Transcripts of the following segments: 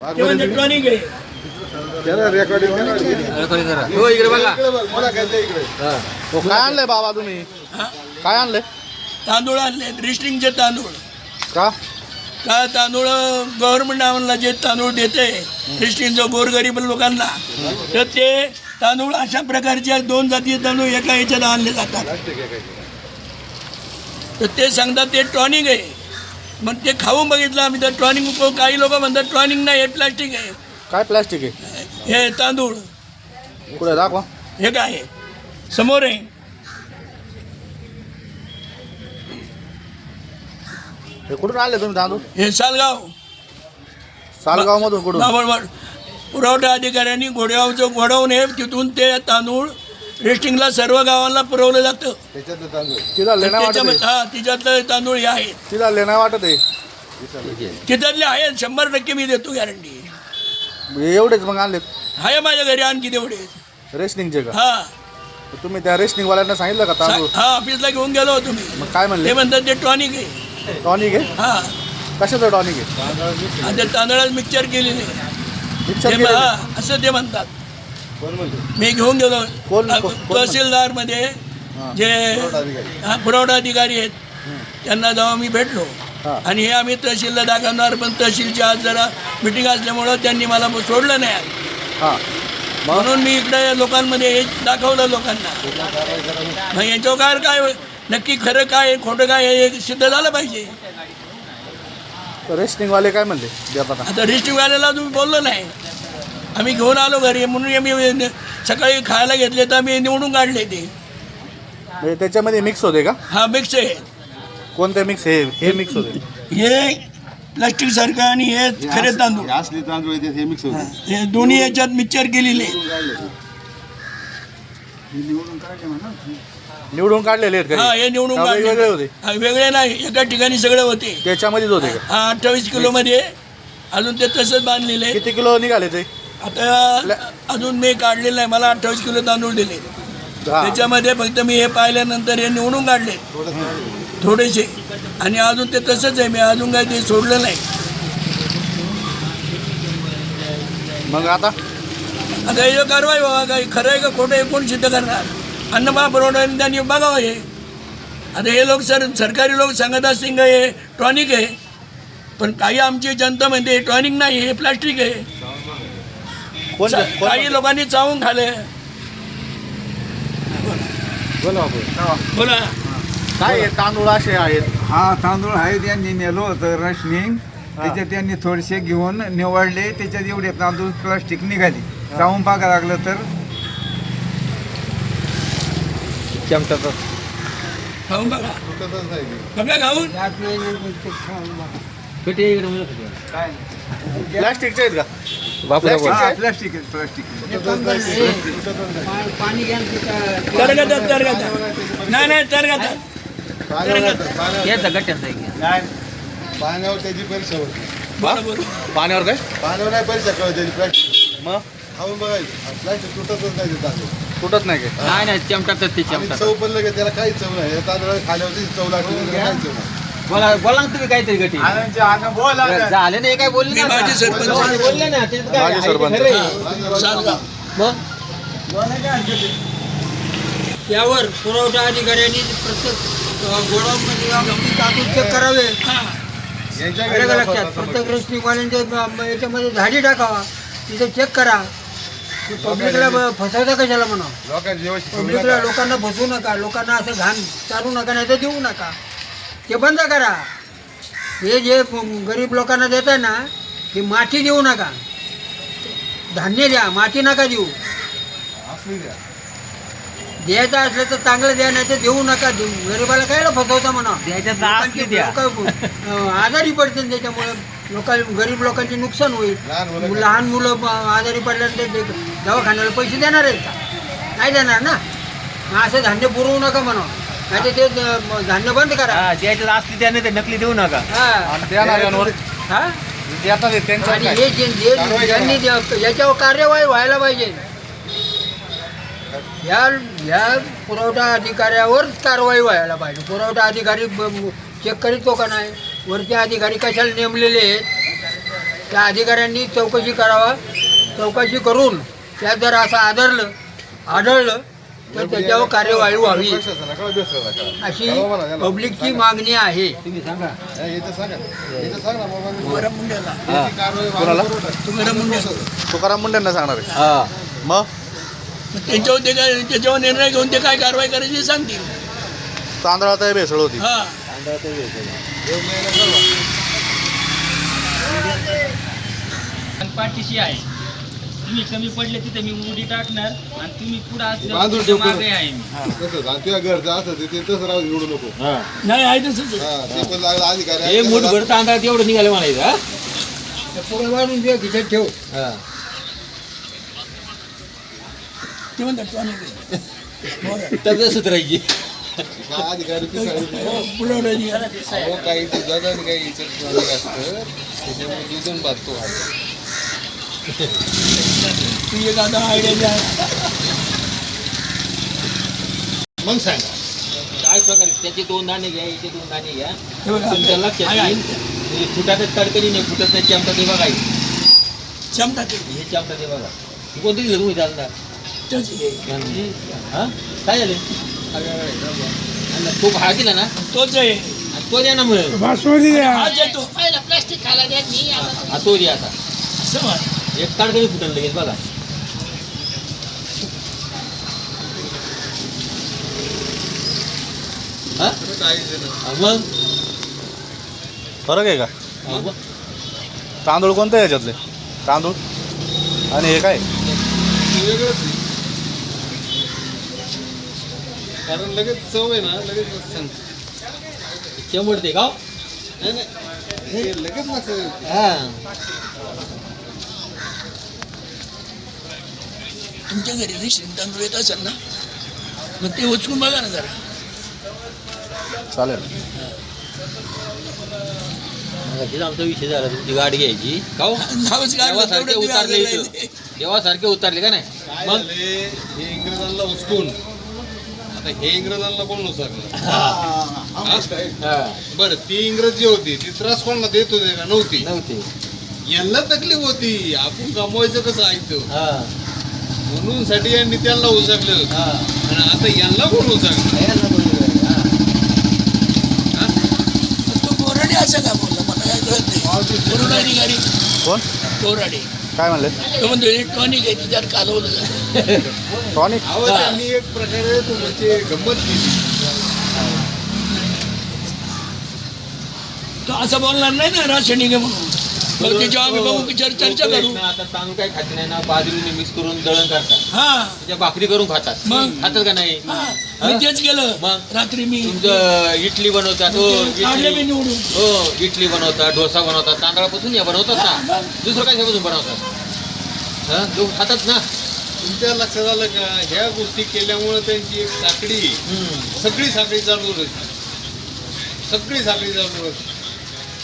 ते म्हणजे टॉनिक आहे. हो इकडे बघा. काय आणलंय बाबा तुम्ही? हा? काय आणलंय? तांदूळ आणले रिस्टिंगचे तांदूळ. का का तांदूळ गव्हर्नमेंट आम्हाला जे तांदूळ देते रिस्टिंगचं गोरगरीब लोकांना, तर ते तांदूळ अशा प्रकारच्या दोन जातीचे तांदूळ एका ह्याच्यात आणले जातात. तर ते सांगतात ते टॉनिक आहे. मग ते खाऊन बघितलं आम्ही, तर टॉनिक, काही लोक म्हणतात टॉनिक नाही, हे प्लास्टिक आहे. काय प्लास्टिक आहे? हे तांदूळ कुठे दाखवा. हे काय आहे? समोर आहे. हे कुठून आणले तुम्ही तांदूळ? हे सालगाव सालगाव मधून कुठून? बाबळ पुरवठा अधिकाऱ्यांनी घोड्यावरचं घोडवून हे तिथून ते तांदूळ रेस्टिंगला सर्व गावांना पुरवलं जातं. तिला लेणा वाटत आहे. हा, तिच्यातलं तांदूळ हे आहेत. तिला लेणा वाटत आहे. तिच्यातले आहेत, 100% मी देतो गॅरंटी. एवढेच मग आणले आहे माझ्या घरी आणखी तेवढे. रेशनिंगचे का? हा तुम्ही त्या रेशनिंग वाल्यांना सांगितलं का तांदूळ? हा, ऑफिसला घेऊन गेलो होतो मी. मग काय म्हणले? ते म्हणतात ते टॉनिक आहे. टॉनिक आहे? हा, कशाचं टॉनिक आहे? आणि ते तांदळात मिक्सचर केलेले मिक्सर ते केलेलं? हा, असं ते म्हणतात. मी घेऊन गेलो कोण- तहसीलदारमध्ये जे पुरवठा अधिकारी आहेत त्यांना जेव्हा मी भेटलो, हा. आणि हे आम्ही तहसीलला दाखवणार, पण तहसीलची आज जरा मिटिंग असल्यामुळं त्यांनी मला सोडलं नाही. हां मग म्हणून मी इकडे लोकांमध्ये हे दाखवलं लोकांना. मग याच्यावर काय नक्की खरं काय आहे, खोटं काय आहे, हे सिद्ध झालं पाहिजे. रेशनिंगवाले काय म्हणले देताना? आता रिस्टिंगवाल्याला तुम्ही बोललो नाही, आम्ही घेऊन आलो घरी, म्हणून आम्ही सकाळी खायला घेतले तर आम्ही निवडून काढले ते. म्हणजे त्याच्यामध्ये मिक्स होते का? हा, मिक्स आहे. कोणते मिक्स? हे मिक्स होते. हे प्लास्टिक सारखं आणि हे खरे तांदूळ, असली तांदूळ येते हे मिक्स होते. हे दोन्ही याच्यात मिक्सचर केलेले. निवडून काढलेले आहेत हा, का? हे निवडून का वेगवेगळे काढले. होते? हा, वेगळे नाही, एका ठिकाणी सगळे होते. त्याच्यामध्येच होते का? हा, 28 किलोमध्ये अजून ते तसंच बांधलेले. किती किलो निघाले ते? आता अजून मी काढलेलं नाही, मला 28 किलो तांदूळ दिले. हा. त्याच्यामध्ये फक्त मी हे पाहिल्यानंतर हे निवडून काढले थोडेसे, आणि अजून ते तसंच आहे. मी अजून काही ते सोडलं नाही. मग आता आता हे कारवाई व्हावं, काही खरं आहे का खोटं आहे कोण सिद्ध करणार? अन्न महापुरवठा त्यांनी बघावं हे. आता हे लोक सरकारी लोक सांगत असतील का हे टॉनिक आहे, पण काही आमची जनता म्हणते हे टॉनिक नाही, हे प्लास्टिक आहे. काही लोकांनी चावून खाले. बोला. काय आहे? तांदूळ असे आहेत. हा तांदूळ आहे, त्यांनी नेलो होतं रशनिंग, त्याच्यात त्यांनी थोडेसे घेऊन निवडले, त्याच्यात एवढे तांदूळ प्लास्टिक निघाली. चावून पाका लागलं तर खाऊन बघा, बघा खाऊन. प्लास्टिकचे आहेत का? प्लास्टिक प्लास्टिकचे आहेत? प्लास्टिक आहे, प्लास्टिक तरगतात नाही तरगतात. पाण्यावर त्याची परीक्षा होती. बरोबर. पाण्यावर काय? पाण्यावर नाही परीक्षा कळत त्याची प्लास्टिक मग खाऊन बघायचं. प्लास्टिक तुटतच नाही ते तांदूळ. तुटत नाही काय? नाही चमटात ते आणि चव पण लगेच त्याला काही चव नाही. हे तांदूळ खाल्यावरती चव लागते, त्याला काही चव नाही. बोला बोला ना तुम्ही काहीतरी गटी झाले नाही काय बोलले मी ना माझे सरपंच. बोलले ना ते काय माझे आहे ते सरपंच. खरं आहे. सालगाव. मग यावर पुरवठा अधिकाऱ्यांनी प्रत्येक गोडाऊनमध्ये जाऊन तांदूळ चेक करावे. हा. आलं का लक्षात? प्रत्येक रेस्टिंगवाल्यांच्या याच्यामध्ये झाडी टाकावा, तिथे चेक करा. पब्लिकला फसवता कशाला म्हणा? लोकांची व्यवस्थित ठेवू पब्लिकला नका. लोकांना फसवू नका, लोकांना असं घाण चालू नका, नाही तर देऊ नका. ते बंद करा. हे जे गरीब लोकांना देत आहे ना, ही माती देऊ नका. धान्य द्या, माती नका देऊ. असली द्या. द्यायचं असलं तर चांगलं द्या, नाही तर देऊ नका. देऊ गरीबाला कायला फसवता म्हणा? द्यायचं तर असली द्या. लोक आजारी पडतील, त्याच्यामुळे गरीब लोकांचे नुकसान होईल. लहान मुलं आजारी पडल्यानंतर ते दवाखान्याला पैसे देणार आहेत का? नाही देणार ना. मग असं धान्य पुरवू नका म्हणा, नाही तर ते धान्य बंद करा. हा, द्यायचं असली त्याने ते नकली देऊ नका. हा. आणि देणाऱ्यांवर हा? देतात ते त्यांच्यावर आणि काय? हे ज्यांनी याच्यावर कार्यवाही व्हायला पाहिजे. या पुरवठा अधिकाऱ्यावरच कारवाई व्हायला पाहिजे. पुरवठा अधिकारी चेक करीत तो का नाही? वरचे अधिकारी कशाला नेमलेले आहेत? त्या अधिकाऱ्यांनी चौकशी करावा. चौकशी करून त्यात जर असं आढळलं तर त्याच्यावर कार्यवाही व्हावी प्रशासनाकडे बेसला अशी पब्लिकची मागणी आहे. तुम्ही सांगा. इथं सांगा ना बाबा. तुकाराम मुंडेला याची कारवाई कोणाला? तुकाराम मुंडे तुकाराम मुंडेंना सांगणार आहे. हा मग त्यांच्यावर ते काय त्याच्यावर निर्णय घेऊन ते काय कारवाई करायची सांगतील. तांदळात भेसळ होती. हा पाठीशी आहे. तुम्ही कमी पडले तिथे मी उडी टाकणार आणि तुम्ही पुढे बांधून असले ठेव मागे आहे मी. तसंच आणि तुझ्या घरचं असं ते तसं राहू निवडू नको. नाही आहे तसंच आहे. हा ते पण लागलं अधिकारी हे मुठभर तांदळात एवढं निघालं म्हणायचं हा? ते पुढे वाढून तुझ्या खिशात ठेव. ते म्हणतात टॉनिक तब्येत सुधारायची. अधिकारी पुरवठा काही तुझा काही इतर असतं त्याच्यामुळे दुधून बांधतो तू एक आता आयडिया द्या. मग सांगा काय प्रकार त्याचे 2 दाणे घ्या, याचे 2 दाणे घ्या. हे बघा. तुमच्या लक्षात आहे, आहे. येईल. फुटातच तडकडी नाही, फुटत नाही. चमटा ते बघा. क्षमता ते हे चमटा ते बघा. कोणतं दिलं तुम्ही चालणार? तेच आहे. हा काय झाले? खूप हा दिला ना, तोच आहे. आणि तो द्या ना मग. हाच आहे तो. हा तो द्या आता. असं म्हण. एक तडकडी फुटल लगेच बघा. हा? मग फरक आहे का? हा, मग. तांदूळ कोणतं आहे याच्यातले? तांदूळ आणि हे काय? वेगळंच आहे. कारण लगेच चव आहे ना लगेच सांगते. चमडते का? नाही नाही हे लगेच नसतं. हा. तुमच्या घरी रेशन तांदूळ येत असेल ना, मग ते उचकून बघा ना जरा. चालेल. मगाशीच आमचा विषय झाला, तुमची गाडी घ्यायची का हो? नावच काय देवासारखे तेवढं उतारले तुम्ही इथं. आजारी देवासारखे उतारले का नाही? काय मग झाले हे इंग्रजांना उचकून आता हे इंग्रजांना कोण उचकलं? हा. बरं ती इंग्रजी होती ती त्रास कोणाला देत होते का? नव्हती. नव्हते. यांना तकलीफ होती आपण कमवायचं कसं ऐकतो हा. म्हणून साठी यांनी त्यांना उचकलं हा. आणि आता यांना कोण उचकलं? यायला बरोबर आहे. हा. तो कोराडे असं का बोलला मला काय कळत नाही. कोरोना अधिकारी कोण? कोराडे काय म्हणले? तो म्हणतो इलेक्ट्रॉनिक आहे तिच्यावर कालवलं जातं. टॉनिक. अहो त्यांनी एक प्रकारे तुमची गंमत केली. तो असं बोलणार नाही ना रासायनिक आहे म्हणून. तर त्याच्यावर आम्ही बघू चर्चा करू. आता तांदूळ काय खात नाही ना, बाजरीने मिक्स करून दळण करतात. हा त्याच्या भाकरी करून खातात. मग? खातात का नाही? हा. मी तेच केलं मग? रात्री मी तुमचं इडली बनवतात. हो काढले मी इडली. निवडून. हो इडली बनवतात, डोसा बनवतात. तांदळापासून या बनवतात ना. दुसरं कशापासून बनवतात? हा लोक खातात ना. तुमच्या लक्षात आलं का ह्या गोष्टी केल्यामुळे त्यांची एक साखळी सगळी साखळी चालू राहते. सगळी साखळी चालू राहते.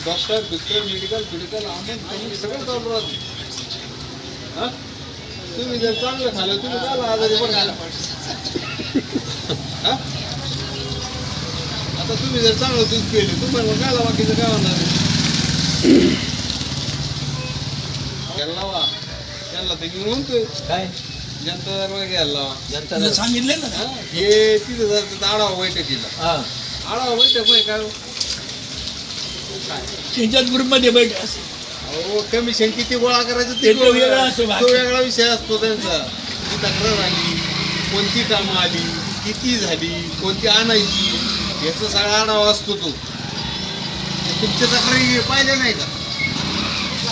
डॉक्टर बिक्टर मेडिकल आम्ही सगळं चालू राहते. हा तुम्ही जर चांगलं खाल्लं तुम्ही काय आजारी पण खायला हा आता तुम्ही जर चांगलं दूध केले तुम्हाला मग काय बाकीचं काय होणार आहे? घ्यायला लावा त्यांना ते मी म्हणतोय काय जनता दरबार घ्यायला लावा. जनता तुला सांगितलं ना. हा, हे तिथं जातं आढावा बैठकीला. हा. आढावा बैठक म्हणजे काय हो? त्यांच्याच ग्रुपमध्ये बैठ असे. अहो कमिशन किती गोळा करायचं ते तो वेगळा असतो तो बाकी. वेगळा विषय असतो त्यांचा. ती तक्रार आली कोणती कामं आली किती झाली कोणती आणायची याचा सगळा आढावा असतो तो. तुमच्या तक्रारी पाहिल्या नाही का?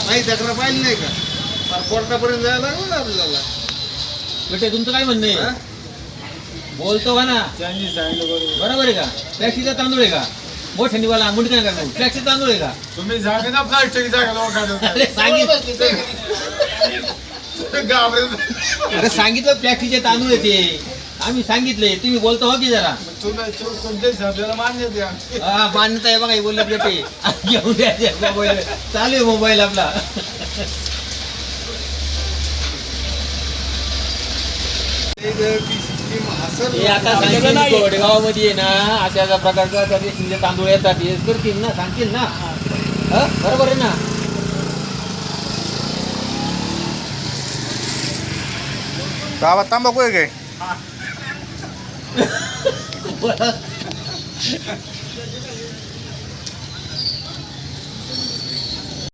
नाही तक्रार पाहिली नाही का? फार कोर्टापर्यंत जायला लागलं ना आपल्याला. बेटे तुमचं काय म्हणणं हा? आहे? बोलतो का ना? बरोबर आहे का? प्लॅस्टिकचा तांदूळ आहे का? मोठ्या निवाला मुंडी काय करणार? प्लॅस्टिक तांदूळ आहे का? तुम्ही जागा ना प्लास्टिक जागा अरे सांगितलं प्लॅस्टिकचे तांदूळ आहे ते. आम्ही सांगितले तुम्ही बोलतो हो की जरा. तुमच्या शब्दाला मान्य द्या. हा मान्यता आहे बघा हे बोलले बेटे. घेऊन द्या मोबाईल. चालू आहे मोबाईल आपला. हे आता सांगितलं वडगावामध्ये आहे ना अशा प्रकारचा त्या तांदूळ येतात हे करतील ना सांगतील ना. बरोबर आहे ना. गावात तंबाखू आहे काय?